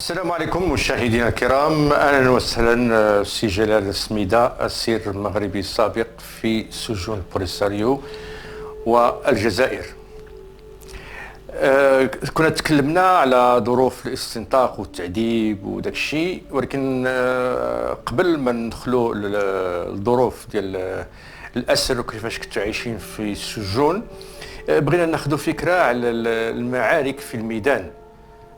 السلام عليكم مشاهدينا الكرام، اهلا وسهلا. سي جلال سميده السير المغربي السابق في سجون بوليساريو والجزائر. كنا تكلمنا على ظروف الاستنطاق والتعذيب وداك الشيء، ولكن قبل ما ندخلوا للظروف ديال الاسر وكيفاش كنتوا عايشين في السجون، بغينا ناخذ فكره على المعارك في الميدان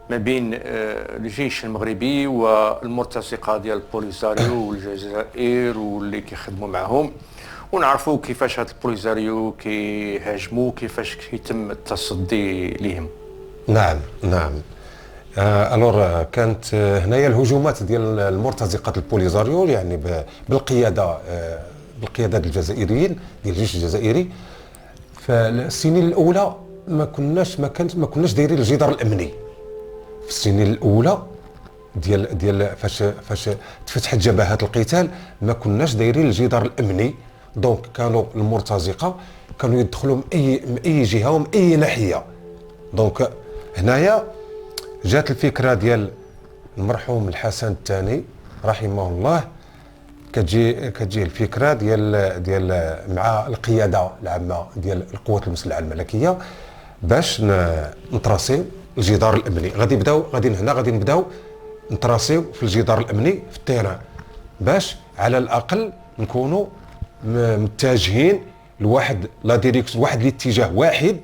ما بين الجيش المغربي والمرتزقه ديال بوليساريو والجزائر واللي كيخدموا معهم، ونعرفوا كيفاش هاد البوليساريو كيهاجموا، كيفاش كيتم التصدي ليهم. نعم. الور كانت هنايا الهجومات ديال المرتزقه البوليساريو، يعني بالقياده الجزائريين ديال الجيش الجزائري. فالسنين الاولى ما كناش دايرين الجدار الامني. في السنين الاولى ديال فاش تفتحت جبهات القتال ما كناش دايرين الجدار الامني. دونك كانوا المرتزقه كانوا يدخلوا من اي جهه ومن اي ناحيه. دونك هنايا جات الفكره ديال المرحوم الحسن الثاني رحمه الله، كتجي الفكره ديال مع القياده العامه ديال القوات المسلحه الملكيه باش نتراسيو الجدار الامني. غادي نبداو نتراسيو في الجدار الامني في التيران، باش على الاقل نكونوا متجهين لواحد لا ديريكسيون، واحد الاتجاه واحد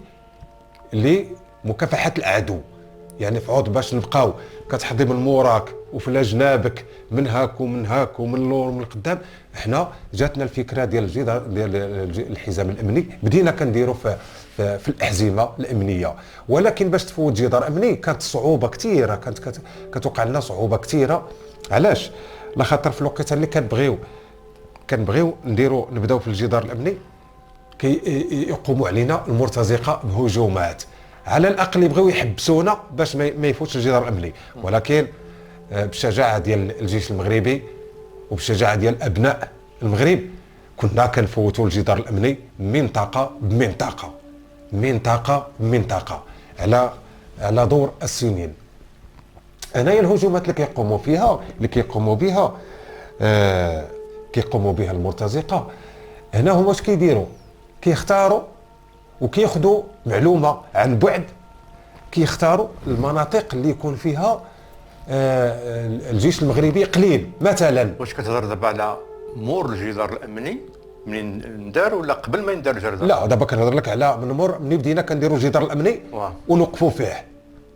لمكافحه العدو. يعني في عوض باش نبقاو كتحضي من موراك وفي جنابك من هاك ومن هاك ومن اللور ومن القدام. احنا جاتنا الفكره ديال الجدار ديال الحزام الامني، بدينا كنديروا في الاحزمه الامنيه، ولكن باش تفوت جدار امني كانت صعوبه كثيره، كتوقع لنا صعوبه كثيره. علاش؟ لخاطر في الوقت اللي كنبغيو نبداو في الجدار الامني يقوموا علينا المرتزقه بهجومات، على الاقل يبغيو يحبسونا باش ما يفوتش الجدار الامني. ولكن بالشجاعه ديال الجيش المغربي وبالشجاعه ديال ابناء المغرب كنا كنفوتوا الجدار الامني منطقه بمنطقه على دور السنين. هنايا الهجومات اللي كيقوموا بها المرتزقه. هنا هما واش كيديروا؟ كيختاروا وكياخذوا معلومه عن بعد، كيختاروا المناطق اللي يكون فيها الجيش المغربي قليل. مثلا واش كتهضر دابا على مور الجدار الامني منين ندار ولا قبل ما يندار الجدار؟ لا، دابا كنهضر لك على من بدينا كنديروا الجدار الامني ونوقفوا فيه.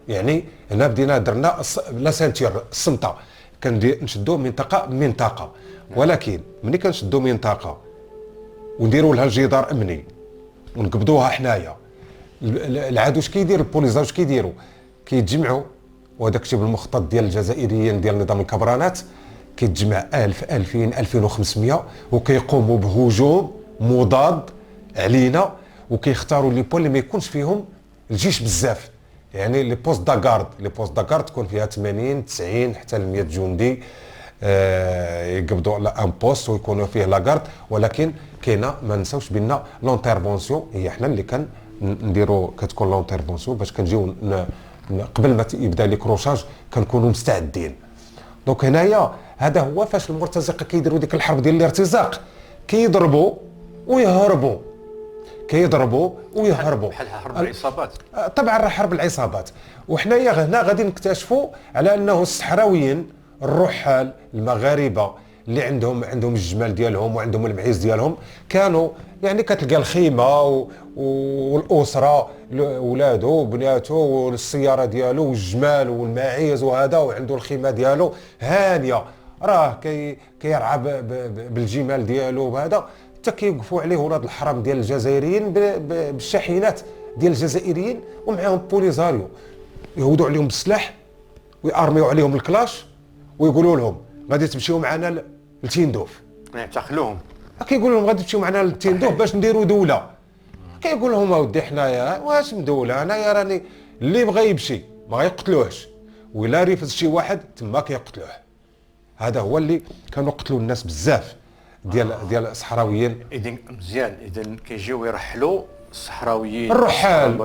يعني هنا بدينا درنا لا سانتير الصمته، نشدوه منطقه. ولكن ملي كنشدوا منطقه ونديروا لها الجدار امني ونقبضوها حنايا، العدو اش كيدير؟ البوليزار اش كيديروا؟ كيتجمعوا، وهذاك الشيء بالمخطط ديال الجزائريين ديال نظام الكبرانات، كيتجمع 1000 2000 2500 وكيقوموا بهجوم مضاد علينا، وكيختاروا لي بوين اللي ما يكونش فيهم الجيش بزاف. يعني لي بوست داكارد تكون فيها 80 90 حتى ل 100 جندي يقبضوا على ان بوست ويكونوا فيه لاكارد. ولكن كاينه ما نساوش بينا لونترفونسيون، هي حنا اللي كنديروا كتكون لونترفونسيون باش كنجيو قبل ما يبدا لي كروشاج كنكونوا مستعدين. دونك هنايا هذا هو فاش المرتزقه كيديروا ديك الحرب ديال الارتزاق، كيضربوا ويهربوا بحال حرب العصابات. طبعا راه حرب العصابات. وحنايا هنا غادي نكتشفوا على انه الصحراويين الرحال المغاربه اللي عندهم الجمال ديالهم وعندهم المعيز ديالهم، كانوا يعني كتلقى الخيمه والاسره ولادو وبناته والسياره ديالو والجمال والمعيز وهذا، وعنده الخيمه ديالو هانيه، راه كيرعى بالجمال ديالو وهذا، حتى كيوقفوا عليه ولاد الحرام ديال الجزائريين بالشاحنات ديال الجزائريين ومعاهم بوليزاريو، يهودوا عليهم بالسلاح ويارميو عليهم الكلاش ويقولوا لهم غادي تمشيو معنا لتيندوف. يعتقلوهم، كيقول لهم غادي تمشيو معنا لتيندوف باش نديروا دوله. كيقول لهم اودي حنايا واش دوله؟ انايا راني اللي بغى يمشي ما يقتلوهش، ولا ريفز شي واحد تما كيقتلوه. هذا هو اللي كانوا قتلوا الناس بزاف ديال الصحراويين. اذا مزيان، اذا كيجيو يرحلوا الصحراويين الرحال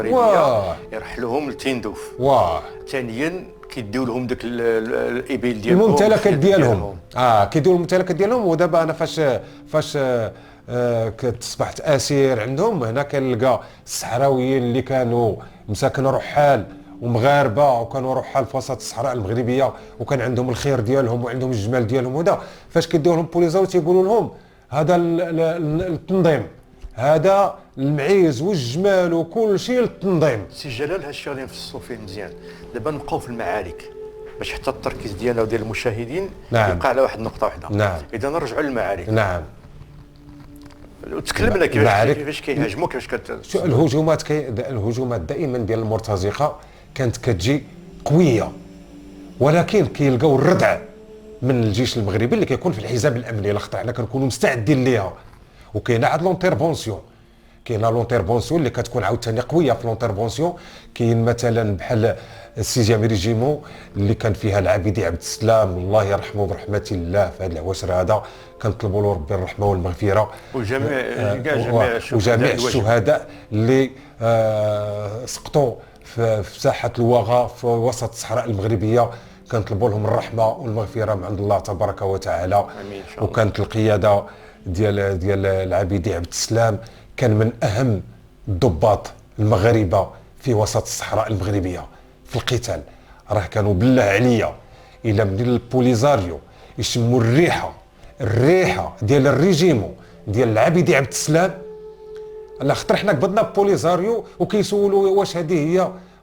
يرحلوهم لتيندوف. ثانيا كيديو لهم داك الابل ديالهم، الممتلكات ديالهم. كيديروا الممتلكات ديالهم. ودابا انا فاش تصبحت اسير عندهم هنا، كنلقى الصحراويين اللي كانوا مساكن رحال ومغاربه وكانوا رحال في وسط الصحراء المغربيه، وكان عندهم الخير ديالهم وعندهم الجمال ديالهم. وهذا فاش كيديروا لهم بوليزاريو تيقولوا لهم هذا التنظيم، هذا المعيز والجمال وكل شيء للتنظيم. سي جلال هادشي غادي نفصلوا فيه مزيان. دابا نبقاو في المعارك باش حتى التركيز ديالنا وديال المشاهدين يبقى على واحد النقطه واحده. اذا نرجعوا للمعارك. تكلمنا كيفاش كيهاجموا، كيفاش الهجومات دائما ديال المرتزقه كانت كتجي قويه، ولكن كيلقاو الردع من الجيش المغربي اللي كيكون في الحزام الامني، لاخاطر حنا كنكونوا مستعدين ليها. وكاينه عاد لونترفونسيون، اللي كتكون عاوتاني قويه في لونترفونسيون. كاين مثلا بحال السيزيام ريجيمون اللي كان فيها العبيدي عبد السلام الله يرحمه برحمه الله في هذا العواشر هذا، كنطلبوا له ربي الرحمه والمغفره، وجميع الشهداء اللي سقطوا في ساحه الوغى في وسط الصحراء المغربيه، كنطلبوا لهم الرحمه والمغفره من عند الله تبارك وتعالى. وكانت القياده ديال العبيدي عبد السلام كان من اهم الضباط المغاربه في وسط الصحراء المغربيه في القتال. راه كانوا بالله عليا الا من البوليزاريو يشموا الريحه ديال الريجيمون ديال العبيدي عبد السلام، على خاطر حنا قبضنا بوليزاريو وكيسولوا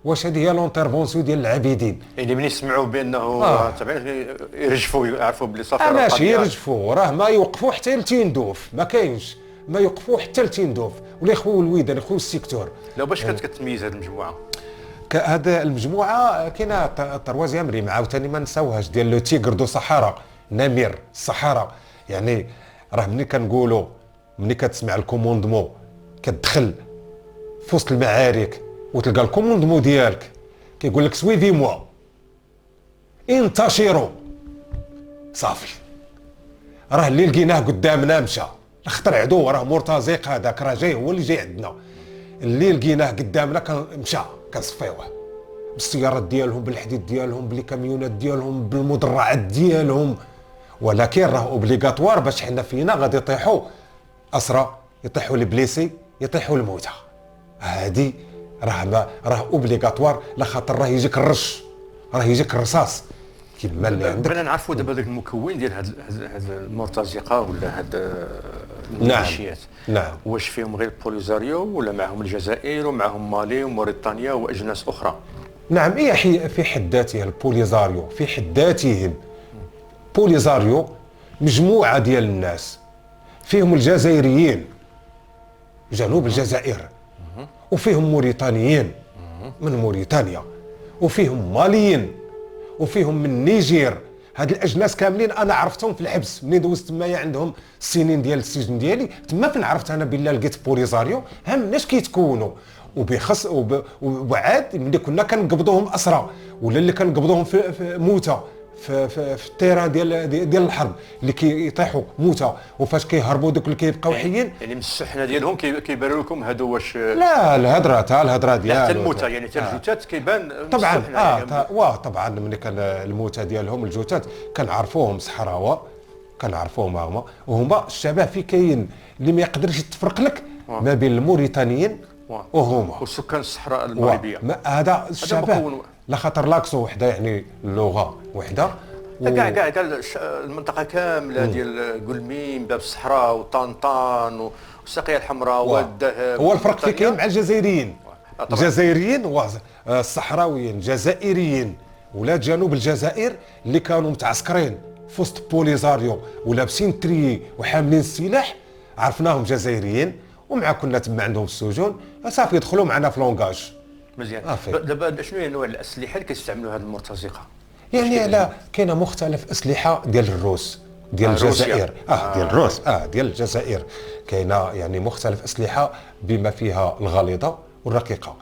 واش هذه هي لونترفونسيون ديال العبيدين. يعني ملي يسمعوا بانه تابعين يرجفوا، يعرفوا بلي صافي ماشي يرجفوا، راه ما يوقفوا حتى لتيندوف، ما كاينش ما يوقفوا حتى لتيندوف ولا يخويو الويدان يخويو السيكتور. لو باش كتميز هذه المجموعه، هذا المجموعه كاينه التروازيام ريم عاوتاني ما نساوهاش ديال لو تيغر دو صحراء، نمير الصحراء. يعني راه ملي كتسمع الكوموندمون كتدخل في وسط المعارك وتلقى الكوموندمون ديالك كيقول لك سويفي موا انتشروا، صافي راه اللي لقيناه قدامنا مشى. خطر عدو راه مرتزق، هذاك راه جاي هو اللي جاي عندنا. اللي لقيناه قدامنا مشى كنصفيوه بالسيارات ديالهم، بالحديد ديالهم، بالكاميونات ديالهم، بالمدرعات ديالهم. ولكن راه اوبليغاتوار باش حنا فينا غادي يطيحوا اسرى، يطيحوا البليسي، يطيحوا الموتى. هذه راه اوبليغاتوار، لا خاطر راه يجيك الرصاص كيما اللي عندك. بغينا نعرفوا دابا داك المكون ديال هاد المرتزقه ولا هاد الميليشيات. واش فيهم غير البوليزاريو ولا معهم الجزائر ومعهم مالي وموريتانيا واجناس اخرى؟ نعم، في حد ذاتها البوليزاريو في حد ذاتهم بوليزاريو مجموعه ديال الناس، فيهم الجزائريين جنوب الجزائر، وفيهم موريتانيين من موريتانيا، وفيهم ماليين، وفيهم من نيجير. هاد الاجناس كاملين انا عرفتهم في الحبس ملي دوزت تمايا عندهم السنين ديال السجن ديالي تما. فين عرفت انا بالله لقيت بوليزاريو همناش كيتكونوا وبخص وعاد ملي كنا كنقبضوهم اسرى ولا اللي كنقبضوهم في موتى في التيران ديال الحرب اللي كيطيحوا موتى، وفاش كيهربوا دوك اللي كيبقاو حيين. يعني من السحنه ديالهم كيبانوا لكم هادو واش لا الهضره ديال حتى الموتى، يعني حتى الجثات كيبان طبعا طبعا ملي كان الموتى ديالهم الجثات كنعرفوهم صحراوه، كنعرفوهم هما الشباب في كاين اللي ما يقدرش يتفرق لك ما بين الموريتانيين وهما وسكان الصحراء المغربيه. هذا الشباب لا خاطر لاكسو وحده، يعني اللغه وحده. كاع المنطقه كامله ديال قلميم باب الصحراء وطنطان والساقيه الحمراء والذهب. هو الفرق فيه كاين مع الجزائريين. الجزائريين الصحراويين جزائريين ولاد جنوب الجزائر اللي كانوا متعسكرين في وسط بوليزاريو ولابسين تري وحاملين السلاح، عرفناهم جزائريين ومع كنا تما عندهم السجون صافي يدخلوا معنا في لونغاج مزيان. دابا شنو هي نوع الاسلحه اللي كيستعملوا هاد المرتزقه؟ يعني لا كاينه مختلف اسلحه ديال الروس ديال الجزائر ديال الروس ديال الجزائر. كاينه يعني مختلف اسلحه بما فيها الغليظه والرقيقه.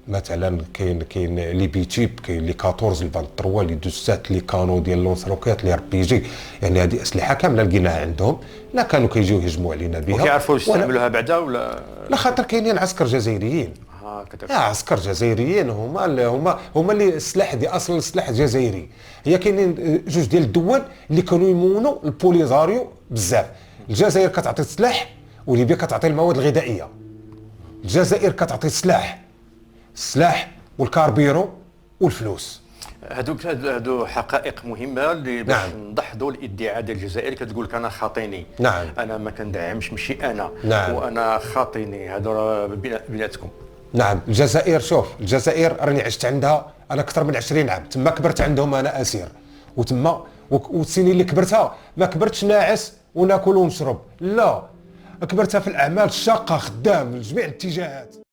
مثلا كاين لي بيتيب، كاين لي 14 لي 23 لي 17 لي كانو ديال لونس روكيت لي ار بي جي. يعني هذه اسلحه كامله لقيناها عندهم، لا كانوا كيجيو يهجموا علينا بها وكيعرفوا يستعملوها بعدا ولا لا خاطر كاينين عسكر جزائريين عسكر جزائريين هما اللي السلاح دي اصلا السلاح الجزائري. هي كاينين جوج ديال الدول اللي كانوا يمونوا البوليزاريو بزاف. الجزائر كتعطي السلاح وليبيا كتعطي المواد الغذائيه. الجزائر كتعطي السلاح والكاربيرو والفلوس. هادو حقائق مهمه اللي باش نضحضوا الادعاء ديال الجزائر كتقول لك انا خاطيني. نعم. انا ما كندعمش ماشي انا. نعم. وانا خاطيني. هادو بيناتكم. نعم. الجزائر الجزائر راني عشت عندها انا اكثر من 20 عام، تما كبرت عندهم انا اسير، وتما والسنين اللي كبرتها ما كبرتش ناعس وناكل ونشرب، لا كبرتها في الاعمال الشاقه، خدام لجميع الاتجاهات.